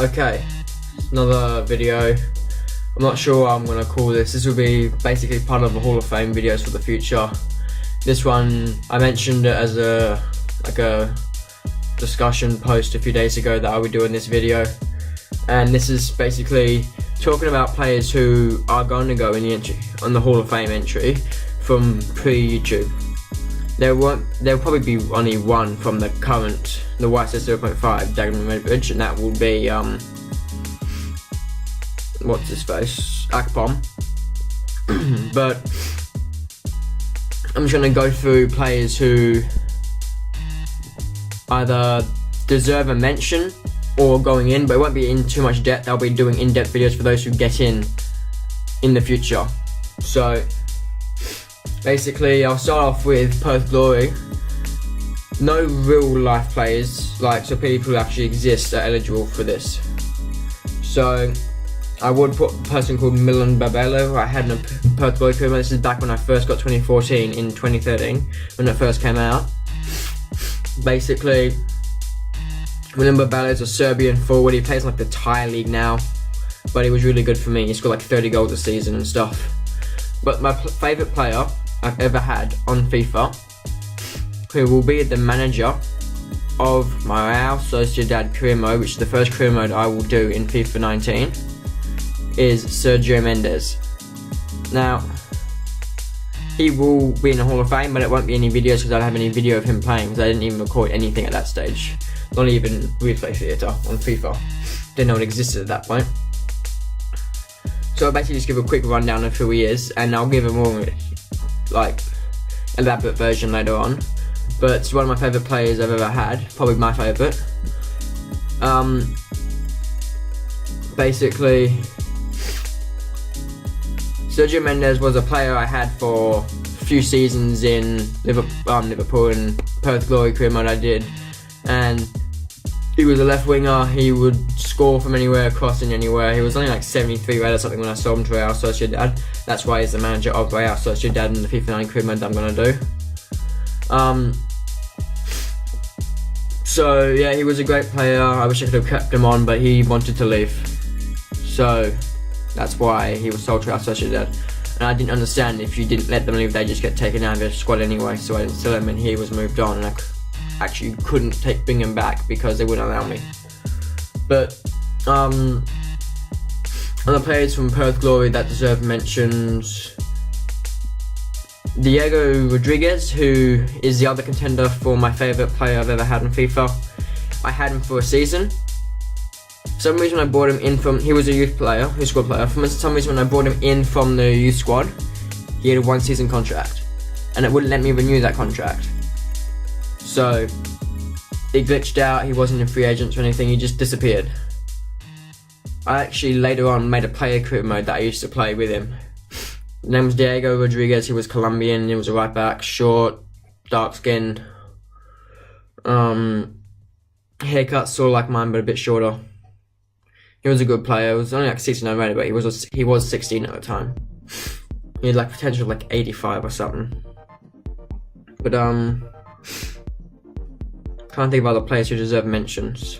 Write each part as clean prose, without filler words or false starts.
Okay, another video. I'm not sure what I'm gonna call this. This will be basically part of the Hall of Fame videos for the future. This one, I mentioned it as a discussion post a few days ago that I would do in this video. And this is basically talking about players who are going to go in the entry, on the Hall of Fame entry from pre-YouTube. There'll probably be only one from the current, the YSS 0.5 Diagonal Bridge, and that will be what's his face, Akpom. But I'm just gonna go through players who either deserve a mention or going in, but it won't be in too much depth. I'll be doing in-depth videos for those who get in the future. So basically, I'll start off with Perth Glory. No real life players, so people who actually exist, are eligible for this. So I would put a person called Milan Babello. I had in a Perth Glory career. This is back when I first got 2014 in 2013, when it first came out. Basically, Milan Babello is a Serbian forward. He plays in the Thai league now, but he was really good for me. He scored 30 goals a season and stuff. But my favourite player I've ever had on FIFA, who will be the manager of my Real Sociedad career mode, which is the first career mode I will do in FIFA 19, is Sergio Mendes. Now, he will be in the Hall of Fame, but it won't be any videos because I don't have any video of him playing, because I didn't even record anything at that stage. Not even replay theatre on FIFA. Didn't know it existed at that point. So I'll basically just give a quick rundown of who he is, and I'll give a more elaborate version later on. But it's one of my favourite players I've ever had, probably my favourite. Basically, Sergio Mendes was a player I had for a few seasons in Liverpool and Perth Glory career mode I did, and he was a left winger. He would score from anywhere, crossing anywhere. He was only 73 red or something when I sold him to Real Sociedad. That's why he's the manager of Real Sociedad in the FIFA 9 career mode that I'm going to do. So yeah, he was a great player. I wish I could have kept him on, but he wanted to leave. So that's why he was sold to Real Sociedad. And I didn't understand, if you didn't let them leave, they just get taken out of your squad anyway. So I didn't sell him, and he was moved on, and I actually couldn't bring him back because they wouldn't allow me. But other players from Perth Glory that deserve mentions: Diego Rodriguez, who is the other contender for my favourite player I've ever had in FIFA. I had him for a season. For some reason I brought him in from, he was a youth player, youth squad player. For some reason when I brought him in from the youth squad, he had a 1 season contract, and it wouldn't let me renew that contract. So he glitched out, he wasn't in free agents or anything, he just disappeared. I actually later on made a player career mode that I used to play with him. His name was Diego Rodriguez. He was Colombian, he was a right back, short, dark skinned, haircut sort of like mine but a bit shorter. He was a good player. He was only 69 rated, but he was 16 at the time. He had potential 85 or something. But can't think of other players who deserve mentions.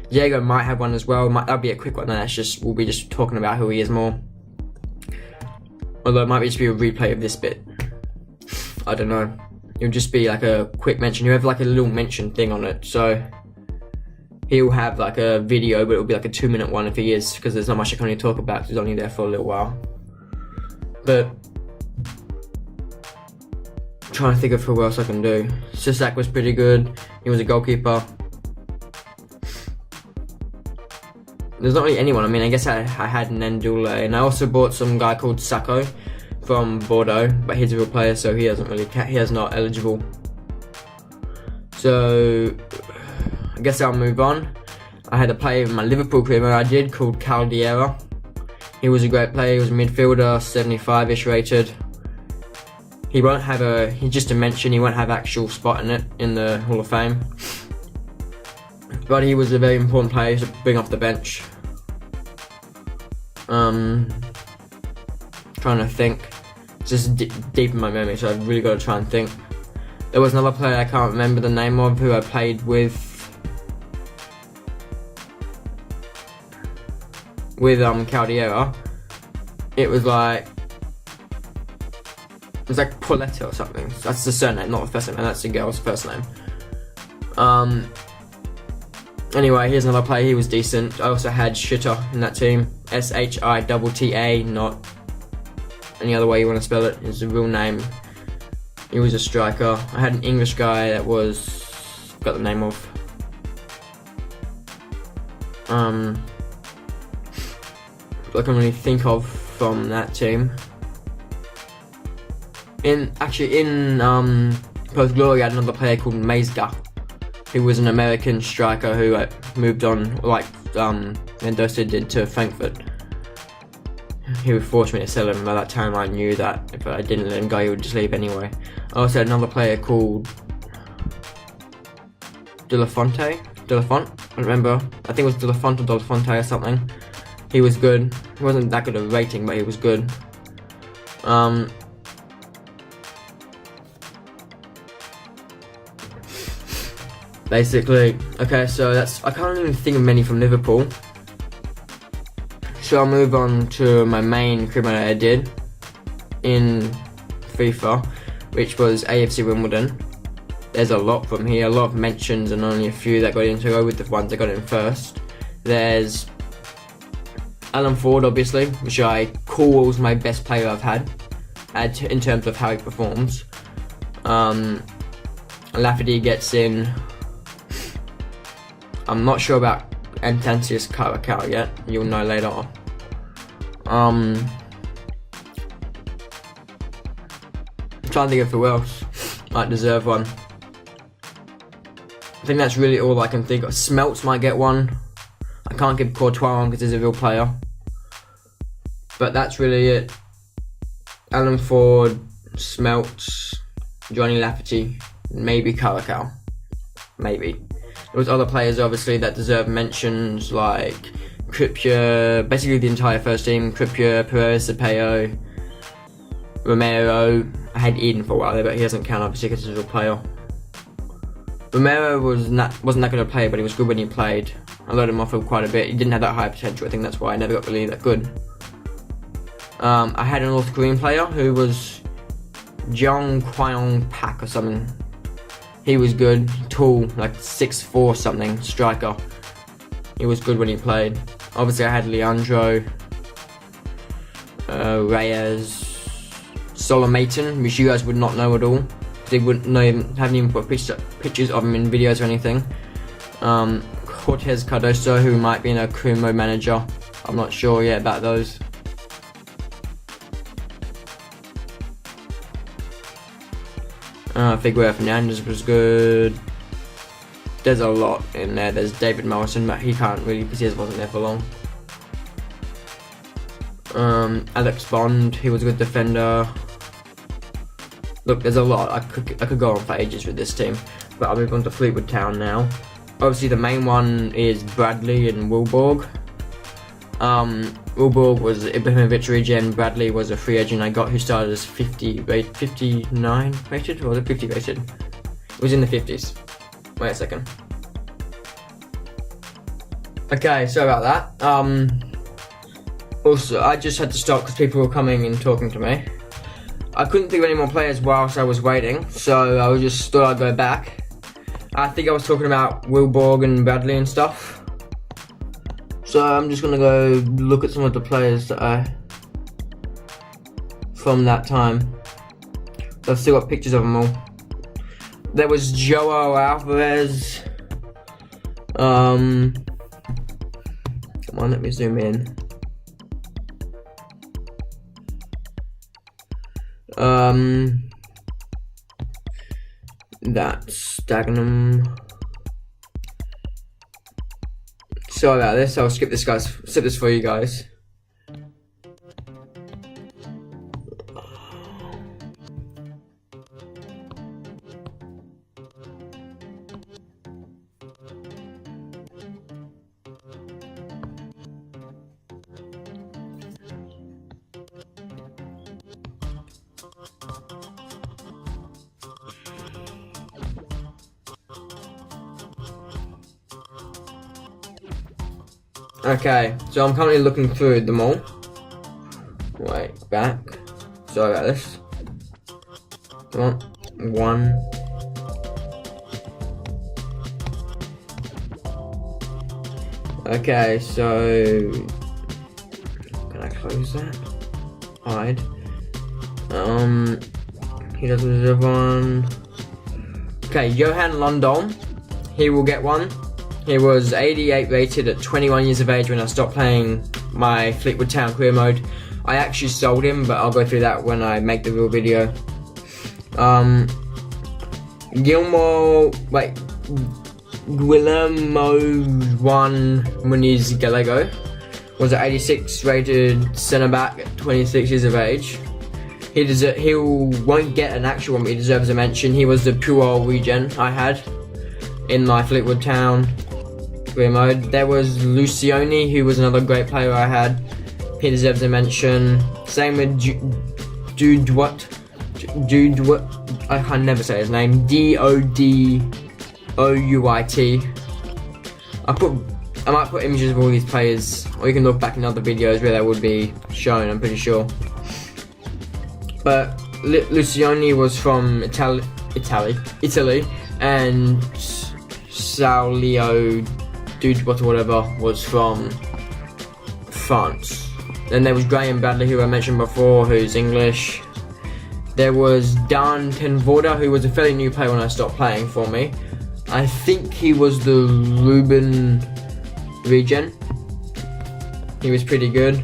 Diego might have one as well. That'll be a quick one. We'll be just talking about who he is more. Although it might just be a replay of this bit. I don't know. It'll just be a quick mention. You have a little mention thing on it. So he'll have a video, but it'll be a 2-minute one if he is, because there's not much I can really talk about because he's only there for a little while. But I'm trying to think of who else I can do. Sisak was pretty good. He was a goalkeeper. There's not really anyone. I guess I had Nandule, and I also bought some guy called Sacco from Bordeaux, but he's a real player, so he is not eligible. So I guess I'll move on. I had a player in my Liverpool career I did called Caldera. He was a great player. He was a midfielder, 75-ish rated. He's just a mention. He won't have actual spot in it in the Hall of Fame. But he was a very important player to bring off the bench. Trying to think. It's just deep in my memory, so I've really got to try and think. There was another player I can't remember the name of who I played with. with Caldera, it was like Pauletta or something. That's the surname, not the first name, and that's the girl's first name. Anyway, here's another player. He was decent. I also had Shitta in that team. Shitta, not any other way you want to spell it. His real name. He was a striker. I had an English guy that was, got the name of. I can really think of from that team. In Post Glory, I had another player called Mazga, who was an American striker who moved on, and did to Frankfurt. He would force me to sell him. By that time, I knew that if I didn't let him go, he would just leave anyway. I also had another player called De La Font. I don't remember. I think it was De La Font or something. He was good. He wasn't that good of a rating, but he was good. Basically, okay, so I can't even think of many from Liverpool. So I'll move on to my main criminal I did in FIFA, which was AFC Wimbledon. There's a lot from here, a lot of mentions and only a few that got in, to go with the ones that got in first. There's Alan Ford, obviously, which I call my best player I've had in terms of how he performs. Lafferty gets in. I'm not sure about Antantius Karakau yet. You'll know later on. I'm trying to think of who else might deserve one. I think that's really all I can think of. Smelts might get one. I can't give Courtois one because he's a real player. But that's really it. Alan Ford, Smelts, Johnny Lafferty, maybe Karakau. Maybe. There was other players obviously that deserve mentions, like Trippier, basically the entire first team. Trippier, Perez, Cepello, Romero. I had Eden for a while there, but he doesn't count obviously because he's a real player. Romero wasn't that good a player, but he was good when he played. I let him off quite a bit. He didn't have that high potential. I think that's why I never got really that good. I had a North Korean player who was Jong Kwon Pak or something. He was good, tall, like 6'4" something, striker. He was good when he played. Obviously I had Leandro, Reyes, Solomaton, which you guys would not know at all. They wouldn't know him, haven't even put pictures of him in videos or anything. Cortez Cardoso, who might be in a Kumo manager. I'm not sure yet about those. Figueroa Fernandez was good. There's a lot in there. There's David Morrison, but he can't really because he wasn't there for long. Alex Bond, he was a good defender. Look, there's a lot. I could go on for ages with this team, but I'll move on to Fleetwood Town now. Obviously, the main one is Bradley and Wilborg. Wilborg was Ibrahimovic regen. Bradley was a free agent I got who started as 59 rated, or was it 50 rated? It was in the 50s. Wait a second. Okay, sorry about that. Also, I just had to stop because people were coming and talking to me. I couldn't think of any more players whilst I was waiting, so I just thought I'd go back. I think I was talking about Wilborg and Bradley and stuff. So I'm just gonna go look at some of the players that from that time. So I've still got pictures of them all. There was Joao Alvarez. Come on, let me zoom in. That's Dagenham. Sorry about this. I'll skip this for you guys. Okay, so I'm currently looking through them all. Wait, back. Sorry about this. Come on. 1. Okay, so can I close that? Hide. He doesn't deserve one. Okay, Johan Lundholm. He will get one. He was 88 rated at 21 years of age when I stopped playing my Fleetwood Town career mode. I actually sold him, but I'll go through that when I make the real video. Guillermo Juan Muniz Gallego was an 86 rated centre back at 26 years of age. He won't get an actual one, but he deserves a mention. He was the pure regen I had in my Fleetwood Town career mode. There was Lucioni, who was another great player I had. He deserves a mention. Same with Dude, I can never say his name. Dodouit. I might put images of all these players, or you can look back in other videos where they would be shown, I'm pretty sure. But Lucioni was from Italy, and Saulio Dudebot or whatever was from France. Then there was Graham Bradley, who I mentioned before, who's English. There was Dan Tenvoda, who was a fairly new player when I stopped playing for me. I think he was the Ruben regen. He was pretty good.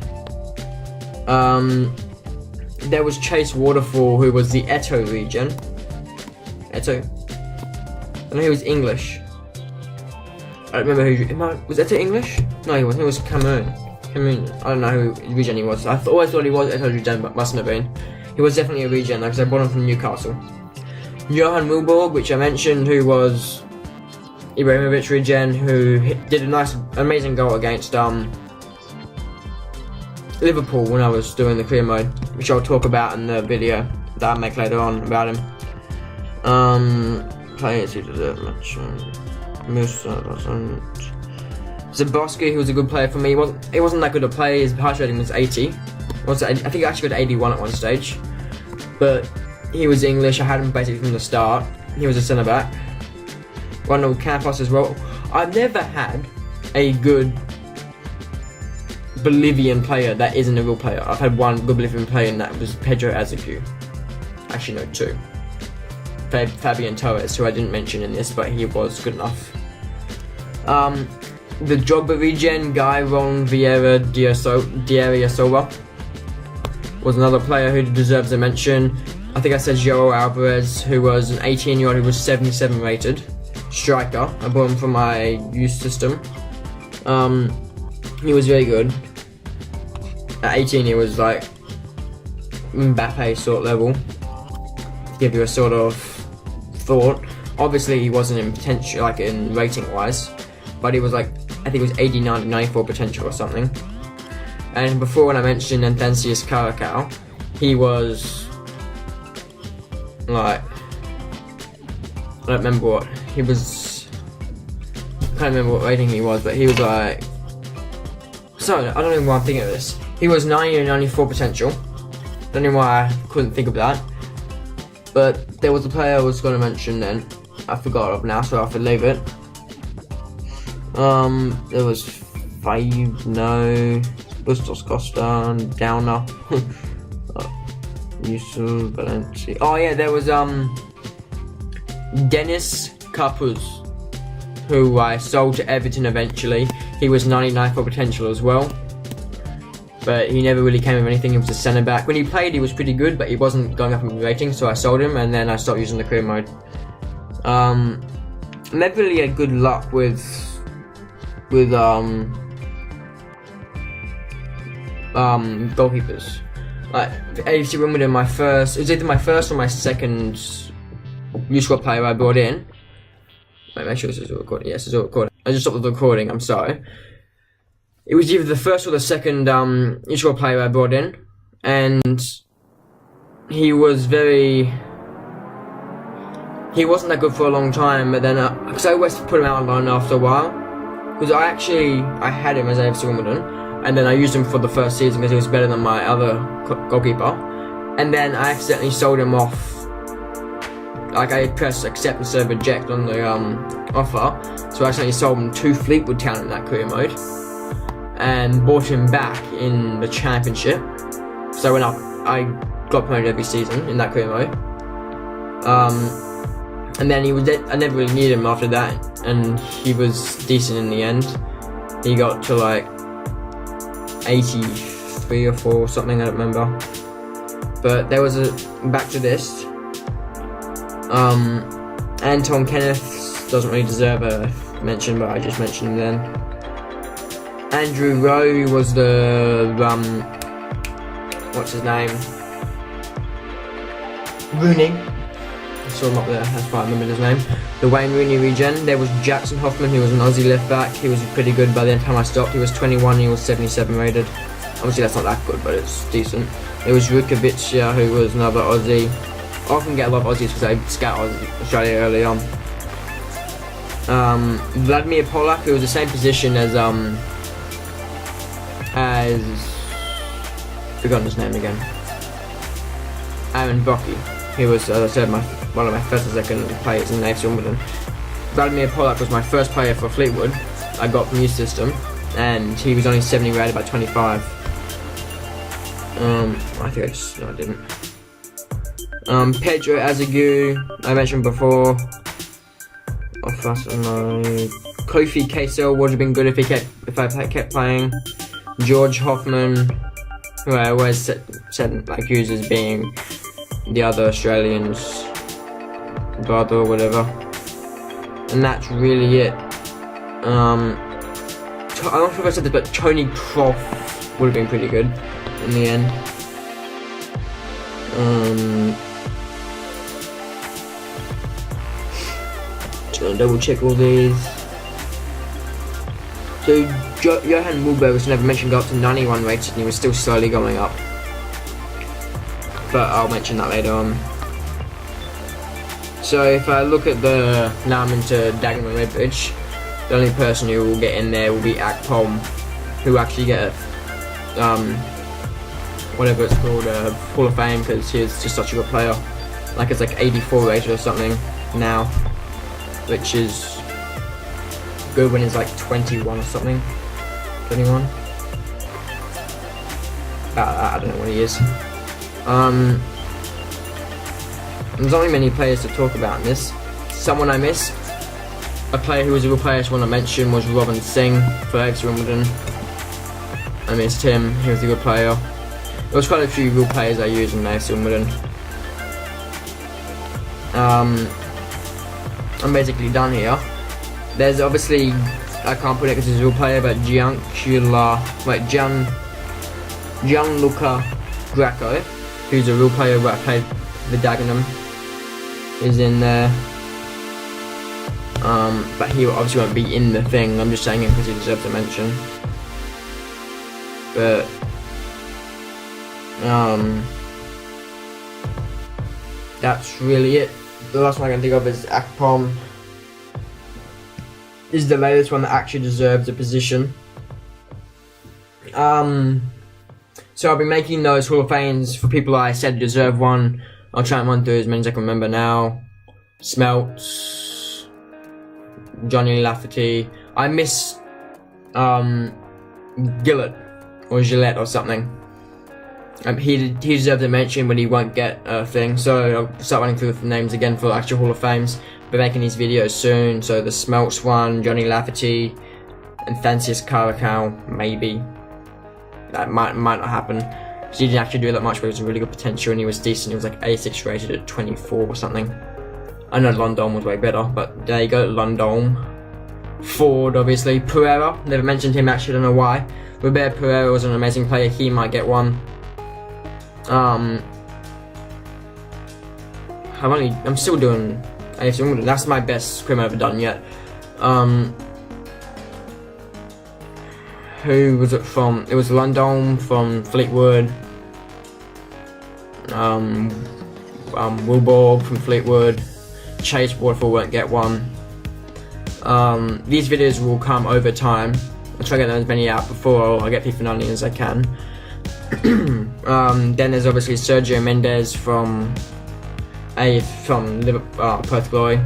There was Chase Waterfall, who was the Eto regen. Eto. I know he was English. I don't remember who. Was Eto English? No, he wasn't. He was Cameroon. I don't know who regen he was. I always thought he was Eto regen, but mustn't have been. He was definitely a regen, because I bought him from Newcastle. Johan Wilborg, which I mentioned, who was Ibrahimovic regen, who did a nice, amazing goal against Liverpool when I was doing the career mode, which I'll talk about in the video that I make later on about him. Players who deserve mention. Musa doesn't. Zaboski, who was a good player for me. He wasn't that good a player. His heart rating was 80. I think he actually got 81 at one stage. But he was English. I had him basically from the start. He was a centre back. Ronald Campos as well. I've never had a good Bolivian player that isn't a real player. I've had one good Bolivian player, and that was Pedro Azecu. Actually, no, 2. Fabian Torres, who I didn't mention in this, but he was good enough. The Drogba regen guy, Ron Vieira Diarra was another player who deserves a mention. I think I said João Alvarez, who was an 18-year-old who was 77 rated. Striker. I bought him from my youth system. He was very good. At 18 he was like Mbappe sort of level. To give you a sort of thought. Obviously he wasn't in potential, like in rating wise, but he was like, I think it was 89 to 94 potential or something. And before, when I mentioned Anthencius Caracau, he was like, I don't remember what he was. I can't remember what rating he was, but he was like. Sorry, I don't know why I'm thinking of this. He was 90 and 94 potential. Don't know why I couldn't think of that. But there was a player I was going to mention then. I forgot of now, so I have to leave it. There was 5, no. Bustos Costa, Downer. Yusuf Valencia. Oh yeah, there was Dennis Capuz, who I sold to Everton eventually. He was 99 for potential as well, but he never really came with anything. He was a centre back. When he played, he was pretty good, but he wasn't going up in rating, so I sold him, and then I stopped using the career mode. Never really had good luck with goalkeepers. Like AFC Wimbledon, it was either my first or my second youth squad player I brought in. Wait, make sure this is all recording. Yes, it's all recording. I just stopped the recording, I'm sorry. It was either the first or the second youth squad player I brought in, and he wasn't that good for a long time, but then because I always put him out on loan after a while, because I had him as AFC Wimbledon, and then I used him for the first season because he was better than my other goalkeeper, and then I accidentally sold him off. Like I pressed accept instead of reject on the offer, so I accidentally sold him to Fleetwood Town in that career mode, and bought him back in the championship. So when I got promoted every season in that career mode. And then I never really needed him after that, and he was decent in the end. He got to like 83 or 4 or something, I don't remember. But there was back to this. Anton Kenneth doesn't really deserve a mention, but I just mentioned him then. Andrew Rowe was the what's his name? Rooney. I saw him up there, that's why I remember his name. The Wayne Rooney regen. There was Jackson Hoffman, who was an Aussie left back. He was pretty good by the time I stopped. He was 21, he was 77 rated. Obviously that's not that good, but it's decent. There was Rukovic, who was another Aussie. I often get a lot of Aussies because I scout Australia early on. Vladimir Polak, who was the same position as forgotten his name again. Aaron Brocky. He was, as I said, one of my first and second players in the AFC Wimbledon. Vladimir Polak was my first player for Fleetwood. I got from youth system, and he was only 70 rated by 25. I think I didn't. Pedro Azagu, I mentioned before. Kofi Kasel would have been good if I kept playing. George Hoffman, who I always said like used as being the other Australian's brother or whatever, and that's really it. I'm not sure if I said this, but Tony Croft would have been pretty good in the end. Just gonna double check all these. So Johan Mulberg was never mentioned, got up to 91 rated, and he was still slowly going up. But I'll mention that later on. So if I look at now I'm into Dagenham and Redbridge, the only person who will get in there will be Akpom, who actually get whatever it's called, Hall of Fame, because he's just such a good player. Like it's like 84 rated or something now, which is good when he's like 21 or something. 21? I don't know what he is. There's not many players to talk about in this. Someone I missed, a player who was a real player I just want to mention, was Robin Singh for AFC Wimbledon. I missed him, he was a good player. There was quite a few real players I used in AFC Wimbledon. I'm basically done here. There's obviously, I can't put it because he's a real player, but Gianluca Greco, who's a real player who I played for Dagenham, is in there. But he obviously won't be in the thing. I'm just saying it because he deserves a mention. But that's really it. The last one I can think of is Akpom. This is the latest one that actually deserves a position. So I'll be making those Hall of Fames for people I said deserve one. I'll try and run through as many as I can remember now. Smelts, Johnny Lafferty. I miss Gillett or Gillette or something. He deserves a mention, but he won't get a thing. So I'll start running through the names again for actual Hall of Fames. We're making these videos soon. So the Smelts one, Johnny Lafferty, and Francis Caracal, maybe. That might not happen. He didn't actually do that much, but he was a really good potential and he was decent. He was like 86 rated at 24 or something. I know London was way better, but there you go, London. Ford, obviously. Pereira, never mentioned him actually, don't know why. Robert Pereira was an amazing player, he might get one. I'm still doing AFC Wimbledon. That's my best scrim I've ever done yet. Who was it from? It was London from Fleetwood. Wilborg from Fleetwood. Chase Waterfall won't get one. These videos will come over time. I'll try to get as many out before I get FIFA 19 as I can. Then there's obviously Sergio Mendes from Perth Glory.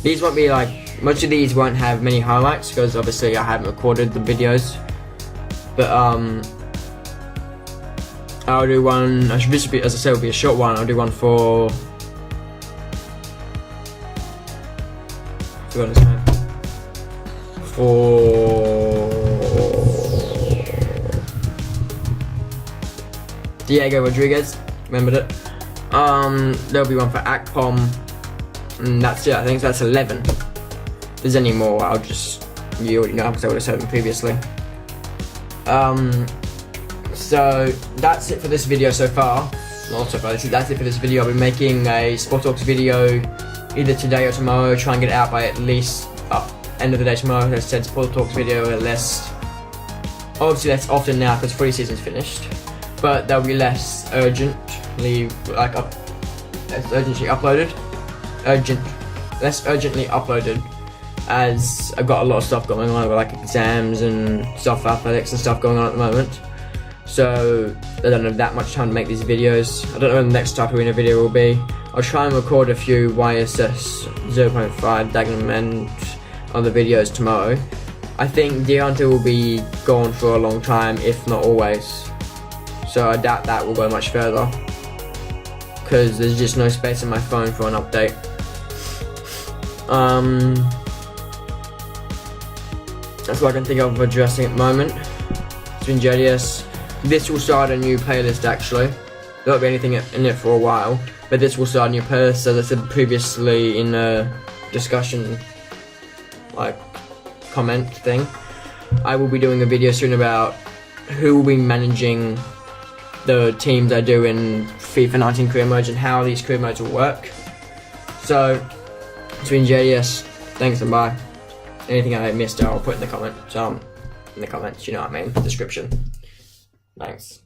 These won't be like, most of these won't have many highlights because obviously I haven't recorded the videos. But I'll do one. This will be, as I said, will be a short one. I'll do one for. I forgot his name. For Diego Rodriguez. Remembered it. There'll be one for Akpom. And that's it. I think that's 11. If there's any more, you already know because I would have said them previously. So that's it for this video so far. Not so far, that's it for this video. I'll be making a Sport Talks video either today or tomorrow. Try and get it out by at least end of the day tomorrow. As I said, Sport Talks video at least. Obviously that's often now because footy season's finished. But they'll be less urgently less urgently uploaded, as I've got a lot of stuff going on. I've got like exams and stuff, athletics and stuff going on at the moment. So I don't have that much time to make these videos. I don't know when the next Type Arena video will be. I'll try and record a few YSS 0.5 Dagenham and other videos tomorrow. I think Deontay will be gone for a long time, if not always. So I doubt that will go much further, because there's just no space in my phone for an update. That's what I can think of addressing at the moment. It's been JDS. This will start a new playlist actually. There won't be anything in it for a while, but this will start a new playlist. As I said previously in a discussion, comment thing, I will be doing a video soon about who will be managing the teams I do in FIFA 19 career modes and how these career modes will work. So, it's been JDS. Thanks and bye. Anything I missed, I'll put in the comments. You know what I mean, description. Thanks.